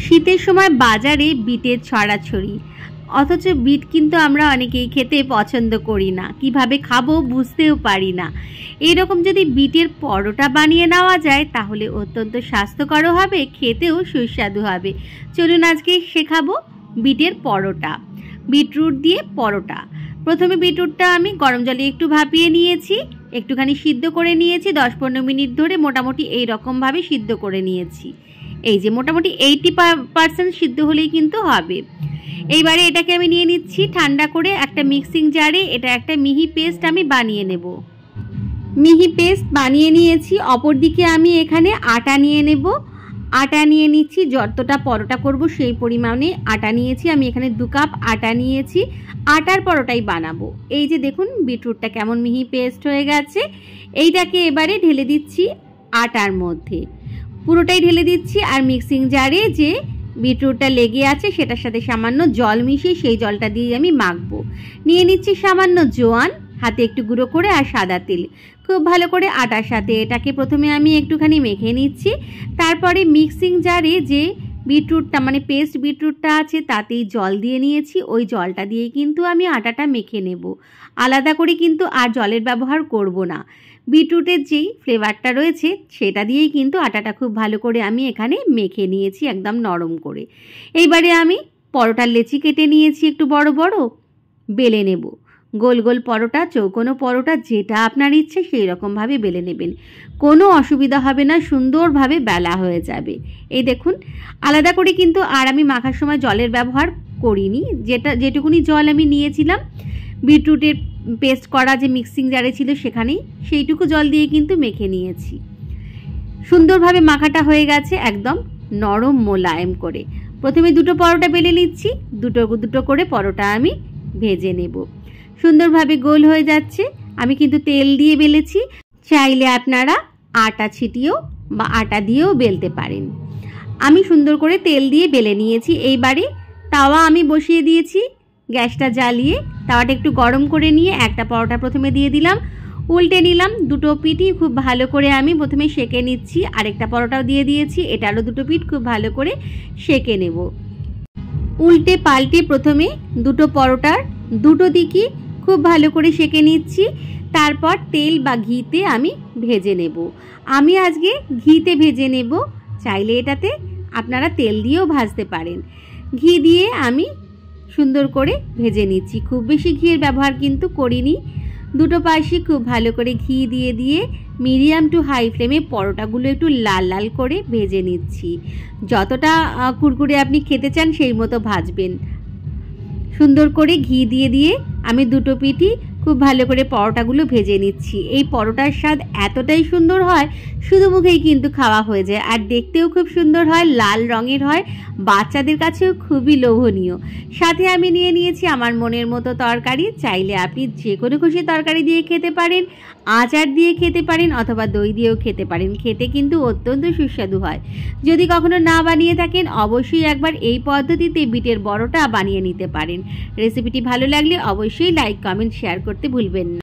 শীতের সময় বাজারে বিটের ছড়াছড়ি, অথচ বিট কিন্তু আমরা অনেকেই খেতে পছন্দ করি না, কিভাবে খাবো বুঝতেও পারি না। এরকম যদি বিটের পরোটা বানিয়ে নেওয়া যায় তাহলে অত্যন্ত স্বাস্থ্যকরও হবে, খেতেও সুস্বাদু হবে। চলুন আজকে শেখাবো বিটের পরোটা, বিটরুট দিয়ে পরোটা। প্রথমে বিটরুটটা আমি গরম জলে একটু ভাপিয়ে নিয়েছি, একটুখানি সিদ্ধ করে নিয়েছি, 10-15 মিনিট ধরে মোটামুটি এই রকমভাবে সিদ্ধ করে নিয়েছি। এই যে মোটামুটি 80% সিদ্ধ হলেই কিন্তু হবে। এইবারে এটাকে আমি নিয়ে নিচ্ছি ঠান্ডা করে একটা মিক্সিং জারে। এটা একটা মিহি পেস্ট আমি বানিয়ে নেব। মিহি পেস্ট বানিয়ে নিয়েছি। অপরদিকে আমি এখানে আটা নিয়ে নেব। আটা নিয়ে নিচ্ছি, যতটা পরোটা করব সেই পরিমাণে আটা নিয়েছি। আমি এখানে 2 কাপ আটা নিয়েছি, আটার পরোটাই বানাবো। এই যে দেখুন বিটরুটটা কেমন মিহি পেস্ট হয়ে গেছে। এইটাকে এবারে ঢেলে দিচ্ছি আটার মধ্যে, পুরোটাই ঢেলে দিচ্ছি। আর মিক্সিং জারে যে বিটরুটটা লেগে আছে সেটার সাথে সামান্য জল মিশিয়ে সেই জলটা দিয়ে আমি মাখবো। নিয়ে নিচ্ছি সামান্য জোয়ান, হাতে একটু গুঁড়ো করে, আর সাদা তেল। খুব ভালো করে আটার সাথে এটাকে প্রথমে আমি একটুখানি মেখে নিচ্ছি। তারপরে মিক্সিং জারে যে বিটরুটটা মানে পেস্ট বিটরুটটা আছে তাতেই জল দিয়ে নিয়েছি। ওই জলটা দিয়ে কিন্তু আমি আটাটা মেখে নেব। আলাদা করে কিন্তু আর জলের ব্যবহার করব না। বিটরুটের যেই ফ্লেভারটা রয়েছে সেটা দিয়েই কিন্তু আটাটা খুব ভালো করে আমি এখানে মেখে নিয়েছি একদম নরম করে। এইবারে আমি পরোটার লেচি কেটে নিয়েছি, একটু বড় বড় বেলে নেব। গোল গোল পরোটা, চৌকোনো পরোটা, যেটা আপনার ইচ্ছে সেই রকমভাবে বেলে নেবেন, কোনো অসুবিধা হবে না, সুন্দরভাবে বেলা হয়ে যাবে। এই দেখুন আলাদা করে কিন্তু আর আমি মাখার সময় জলের ব্যবহার করিনি। যেটুকুনি জল আমি নিয়েছিলাম বিটরুটের পেস্ট করা যে মিক্সিং জারে ছিল সেখানেই সেইটুকু জল দিয়ে কিন্তু মেখে নিয়েছি। সুন্দরভাবে মাখাটা হয়ে গেছে একদম নরম মোলায়েম করে। প্রথমে 2টো পরোটা বেলে নিচ্ছি, দুটো করে পরোটা আমি ভেজে নেব। সুন্দরভাবে গোল হয়ে যাচ্ছে। আমি কিন্তু তেল দিয়ে বেলেছি, চাইলে আপনারা আটা ছিটিয়েও বা আটা দিয়েও বেলতে পারেন। আমি সুন্দর করে তেল দিয়ে বেলে নিয়েছি। এইবারে তাওয়া আমি বসিয়ে দিয়েছি, গ্যাসটা জ্বালিয়ে তাওয়াটা একটু গরম করে নিয়ে একটা পরোটা প্রথমে দিয়ে দিলাম, উল্টে নিলাম। 2টো পিঠই খুব ভালো করে আমি প্রথমে সেঁকে নিচ্ছি। আরেকটা পরোটাও দিয়ে দিয়েছি, এটারও 2টো পিঠ খুব ভালো করে সেঁকে নেব। উল্টে পাল্টে প্রথমে 2টো পরোটার 2টো দিকই খুব ভালো করে সেঁকে নিচ্ছি। তারপর তেল বা ঘিতে আমি ভেজে নেব। আমি আজকে ঘিতে ভেজে নেব, চাইলে এটাতে আপনারা তেল দিয়েও ভাজতে পারেন। ঘি দিয়ে আমি সুন্দর করে ভেজে নিচ্ছি, খুব বেশি ঘিয়ের ব্যবহার কিন্তু করিনি। 2টো পাশই খুব ভালো করে ঘি দিয়ে দিয়ে মিডিয়াম টু হাই ফ্লেমে পরোটাগুলো একটু লাল লাল করে ভেজে নিচ্ছি। যতটা কুরকুরে আপনি খেতে চান সেই মতো ভাজবেন। সুন্দর করে ঘি দিয়ে দিয়ে আমি 2টো পিঠই খুব ভালো করে পরোটাগুলো ভেজে নিচ্ছি। এই পরোটার স্বাদ এতটাই সুন্দর হয়, শুধু মুখেই কিন্তু খাওয়া হয়ে যায়, আর দেখতেও খুব সুন্দর হয়, লাল রঙের হয়, বাচ্চাদের কাছেও খুবই লোভনীয়। সাথে আমি নিয়ে নিয়েছি আমার মনের মতো তরকারি। চাইলে আপনি যে কোনো খুশি তরকারি দিয়ে খেতে পারেন, আচার দিয়ে খেতে পারেন, অথবা দই দিয়েও খেতে পারেন। খেতে কিন্তু অত্যন্ত সুস্বাদু হয়। যদি কখনো না বানিয়ে থাকেন অবশ্যই একবার এই পদ্ধতিতে বিটের পরোটা বানিয়ে নিতে পারেন। রেসিপিটি ভালো লাগলে অবশ্যই লাইক, কমেন্ট, শেয়ার করতে ভুলবেন না।